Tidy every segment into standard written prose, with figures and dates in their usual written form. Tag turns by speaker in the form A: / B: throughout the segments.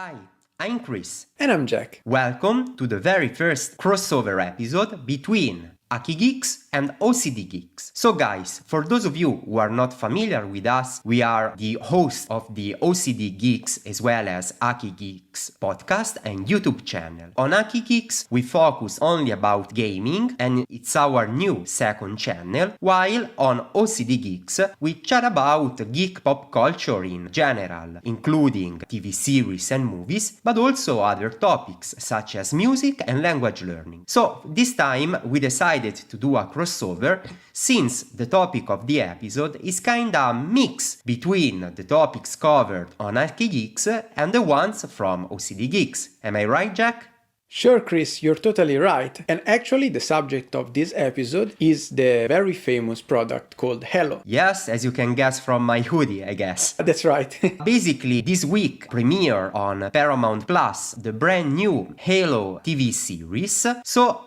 A: Hi, I'm Cris.
B: And I'm Jack.
A: Welcome to the very first crossover episode between AkiGeeks and Ocd Geeks. So guys, for those of you who are not familiar with us, we are the host of the Ocd Geeks as well as AkiGeeks podcast and YouTube channel. On AkiGeeks, we focus only about gaming and it's our new second channel, while on Ocd Geeks, we chat about geek pop culture in general, including TV series and movies, but also other topics such as music and language learning. So this time we decided to do a crossover since the topic of the episode is kinda a mix between the topics covered on AkiGeeks and the ones from Ocd Geeks. Am I right, Jack?
B: Sure, Chris, you're totally right. And actually, the subject of this episode is the very famous product called Halo.
A: Yes, as you can guess from my hoodie, I guess.
B: That's right.
A: Basically, this week premiere on Paramount Plus the brand new Halo TV series. So,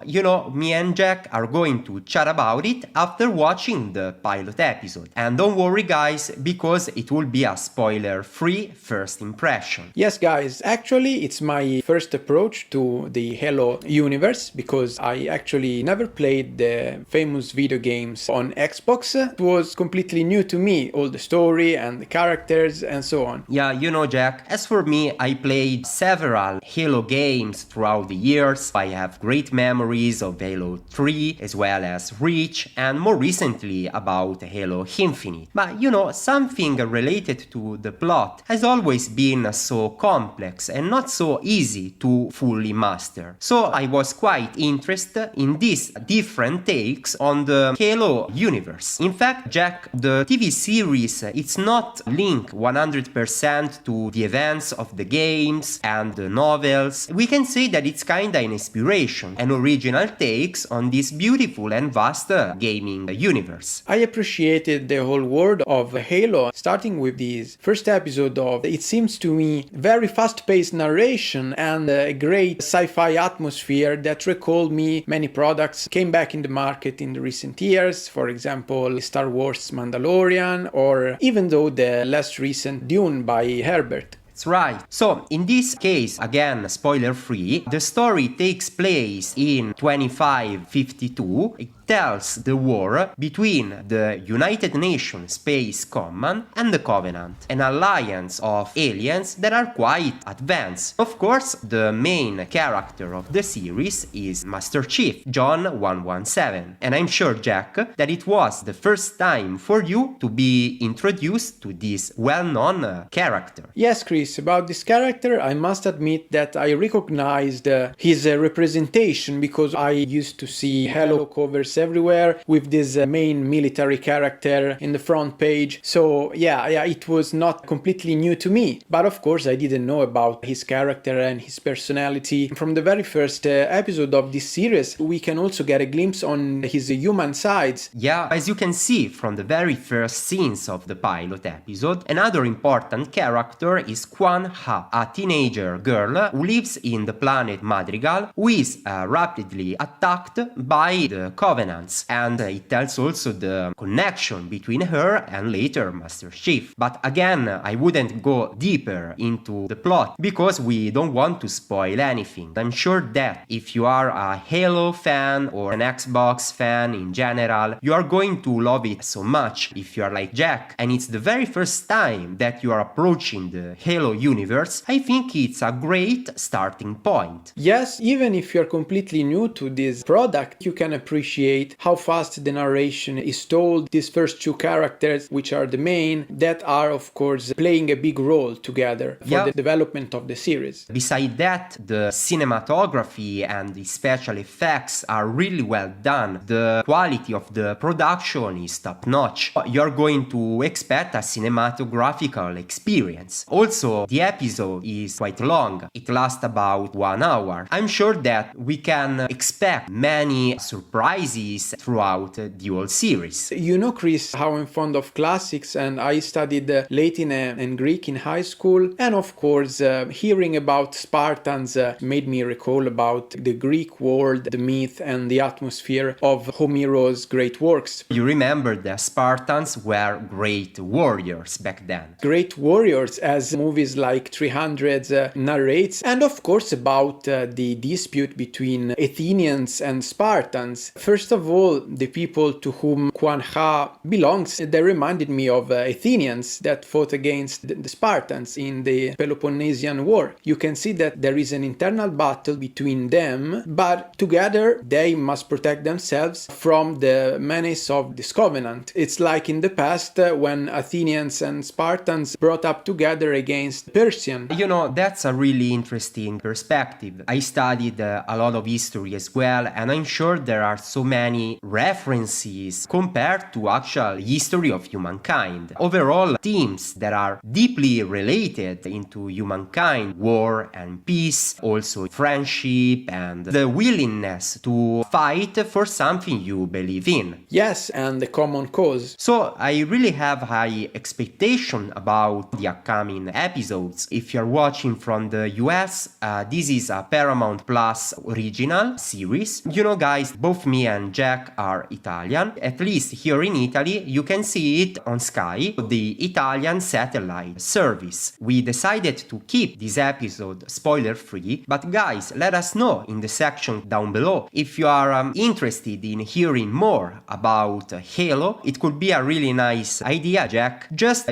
A: me and Jack are going to chat about it after watching the pilot episode. And don't worry, guys, because it will be a spoiler-free first impression.
B: Yes, guys, actually, it's my first approach to the Halo universe because I actually never played the famous video games on Xbox. It was completely new to me, all the story and the characters and so on.
A: Yeah, Jack, as for me, I played several Halo games throughout the years. I have great memories of Halo 3 as well as Reach and more recently about Halo Infinite. But something related to the plot has always been so complex and not so easy to fully master. So I was quite interested in these different takes on the Halo universe. In fact, Jack, the TV series, it's not linked 100% to the events of the games and the novels. We can say that it's kinda an inspiration and original takes on this beautiful and vast gaming universe.
B: I appreciated the whole world of Halo, starting with this first episode of, it seems to me, very fast-paced narration and a great sci-fi atmosphere that recalled me many products came back in the market in the recent years, for example Star Wars Mandalorian or even though the less recent Dune by Herbert.
A: That's right. So, in this case, again, spoiler-free, the story takes place in 2552. It tells the war between the United Nations Space Command and the Covenant, an alliance of aliens that are quite advanced. Of course, the main character of the series is Master Chief, John 117, and I'm sure, Jack, that it was the first time for you to be introduced to this well-known character.
B: Yes, Chris, about this character, I must admit that I recognized his representation because I used to see Halo covers everywhere with this main military character in the front page. So yeah, it was not completely new to me. But of course, I didn't know about his character and his personality. From the very first episode of this series, we can also get a glimpse on his human sides.
A: Yeah, as you can see from the very first scenes of the pilot episode, another important character is Quan Ha, a teenager girl who lives in the planet Madrigal, who is rapidly attacked by the Covenants, and it tells also the connection between her and later Master Chief. But again, I wouldn't go deeper into the plot because we don't want to spoil anything. I'm sure that if you are a Halo fan or an Xbox fan in general, you are going to love it so much if you are like Jack and it's the very first time that you are approaching the Halo universe. I think it's a great starting point.
B: Yes, even if you're completely new to this product, you can appreciate how fast the narration is told. These first two characters, which are the main, that are of course playing a big role together for the development of the series.
A: Besides that, the cinematography and the special effects are really well done. The quality of the production is top notch. You're going to expect a cinematographical experience. Also, the episode is quite long. It lasts about 1 hour. I'm sure that we can expect many surprises crises throughout the whole series.
B: You know, Chris, how I'm fond of classics, and I studied Latin and Greek in high school. And of course, hearing about Spartans made me recall about the Greek world, the myth, and the atmosphere of Homero's great works.
A: You remember the Spartans were great warriors back then.
B: Great warriors, as movies like 300 narrates, and of course about the dispute between Athenians and Spartans. First of all, the people to whom Quan Ha belongs, they reminded me of Athenians that fought against the Spartans in the Peloponnesian War. You can see that there is an internal battle between them, but together they must protect themselves from the menace of this covenant. It's like in the past when Athenians and Spartans brought up together against Persian.
A: You know, that's a really interesting perspective. I studied a lot of history as well, and I'm sure there are so many references compared to actual history of humankind. Overall, themes that are deeply related into humankind, war and peace, also friendship and the willingness to fight for something you believe in.
B: Yes, and the common cause.
A: So I really have high expectation about the upcoming episodes. If you're watching from the US, this is a Paramount Plus original series. You know, guys, both me and Jack are Italian. At least here in Italy, you can see it on Sky, the Italian satellite service. We decided to keep this episode spoiler-free, but guys, let us know in the section down below if you are interested in hearing more about Halo. It could be a really nice idea, Jack. Just,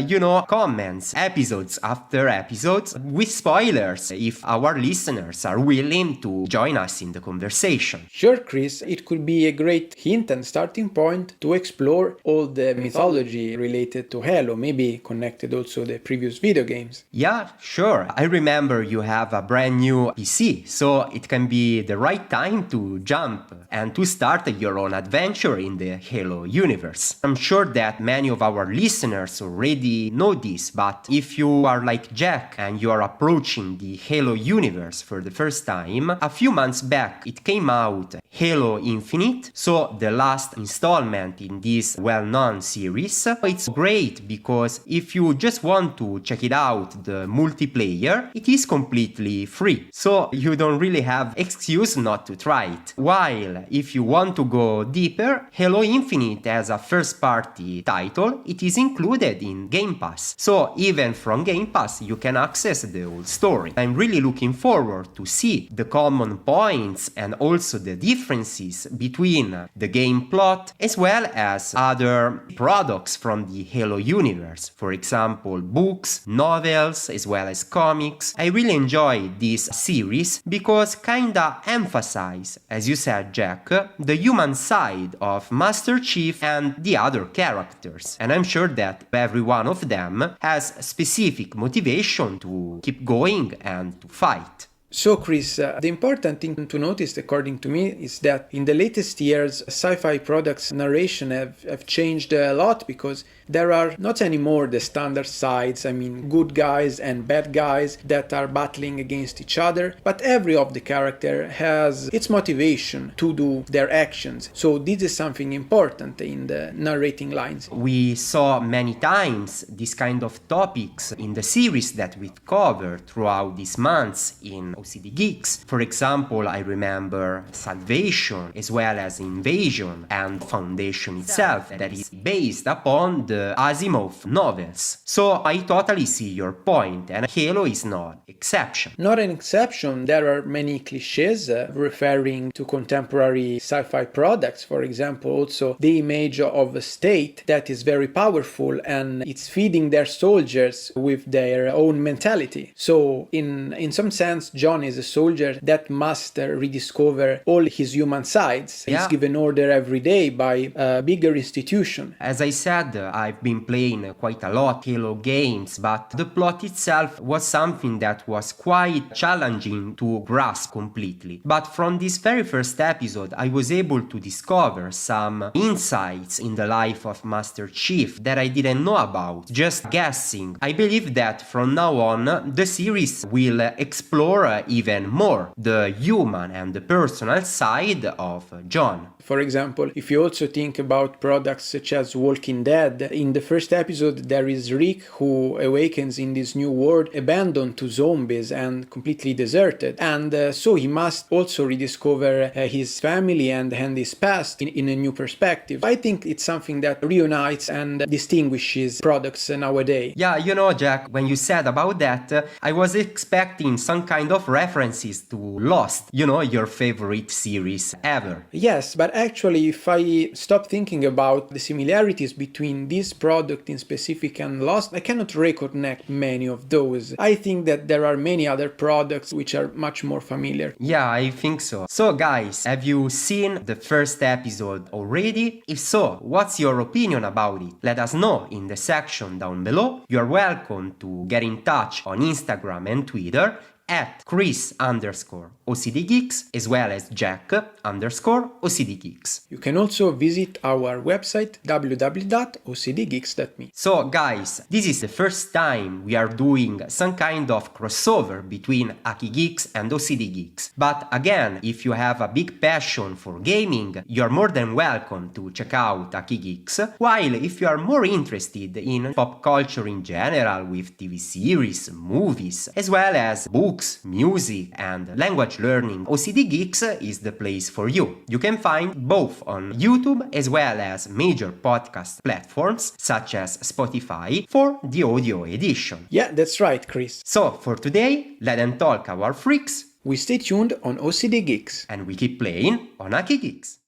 A: comments, episodes after episodes, with spoilers, if our listeners are willing to join us in the conversation.
B: Sure, Chris, it could be a great hint and starting point to explore all the mythology related to Halo, maybe connected also to the previous video games.
A: Yeah, sure. I remember you have a brand new PC, so it can be the right time to jump and to start your own adventure in the Halo universe. I'm sure that many of our listeners already know this, but if you are like Jack and you are approaching the Halo universe for the first time, a few months back it came out Halo Infinite, so the last installment in this well-known series. It's great because if you just want to check it out, the multiplayer, it is completely free, so you don't really have excuse not to try it. While if you want to go deeper, Halo Infinite as a first-party title, it is included in Game Pass, so even from Game Pass you can access the whole story. I'm really looking forward to see the common points and also the differences between the game plot as well as other products from the Halo universe, for example books, novels, as well as comics. I really enjoy this series because kinda emphasize, as you said Jack, the human side of Master Chief and the other characters, and I'm sure that every one of them has specific motivation to keep going and to fight.
B: So, Chris, the important thing to notice, according to me, is that in the latest years, sci-fi products' narration have changed a lot because there are not anymore the standard sides, good guys and bad guys that are battling against each other, but every of the character has its motivation to do their actions. So this is something important in the narrating lines.
A: We saw many times this kind of topics in the series that we've covered throughout these months in Ocd Geeks. For example, I remember Salvation as well as Invasion and Foundation itself, that is based upon the Asimov novels. So I totally see your point, and Halo is not exception.
B: Not an exception. There are many cliches referring to contemporary sci-fi products. For example, also the image of a state that is very powerful and it's feeding their soldiers with their own mentality. So in some sense, John is a soldier that must rediscover all his human sides. He's given order every day by a bigger institution.
A: As I said, I've been playing quite a lot Halo games, but the plot itself was something that was quite challenging to grasp completely. But from this very first episode, I was able to discover some insights in the life of Master Chief that I didn't know about, just guessing. I believe that from now on, the series will explore even more the human and the personal side of John.
B: For example, if you also think about products such as Walking Dead, in the first episode there is Rick who awakens in this new world abandoned to zombies and completely deserted, and so he must also rediscover his family and his past in a new perspective. I think it's something that reunites and distinguishes products nowadays.
A: Yeah, Jack, when you said about that, I was expecting some kind of references to Lost, your favorite series ever.
B: Yes, but actually, if I stop thinking about the similarities between this product in specific and Lost, I cannot reconnect many of those. I think that there are many other products which are much more familiar.
A: Yeah, I think so. So guys, have you seen the first episode already? If so, what's your opinion about it? Let us know in the section down below. You are welcome to get in touch on Instagram and Twitter at Cris_OCD Geeks as well as Jack_OCD Geeks.
B: You can also visit our website www.ocdgeeks.me.
A: So guys, this is the first time we are doing some kind of crossover between AkiGeeks and OCD Geeks. But again, if you have a big passion for gaming, you are more than welcome to check out AkiGeeks, while if you are more interested in pop culture in general with TV series, movies, as well as books, music and language learning, OCD Geeks is the place for you. You can find both on YouTube as well as major podcast platforms such as Spotify for the audio edition.
B: Yeah, that's right, Chris.
A: So for today, let them talk our freaks.
B: We stay tuned on OCD Geeks.
A: And we keep playing on AkiGeeks.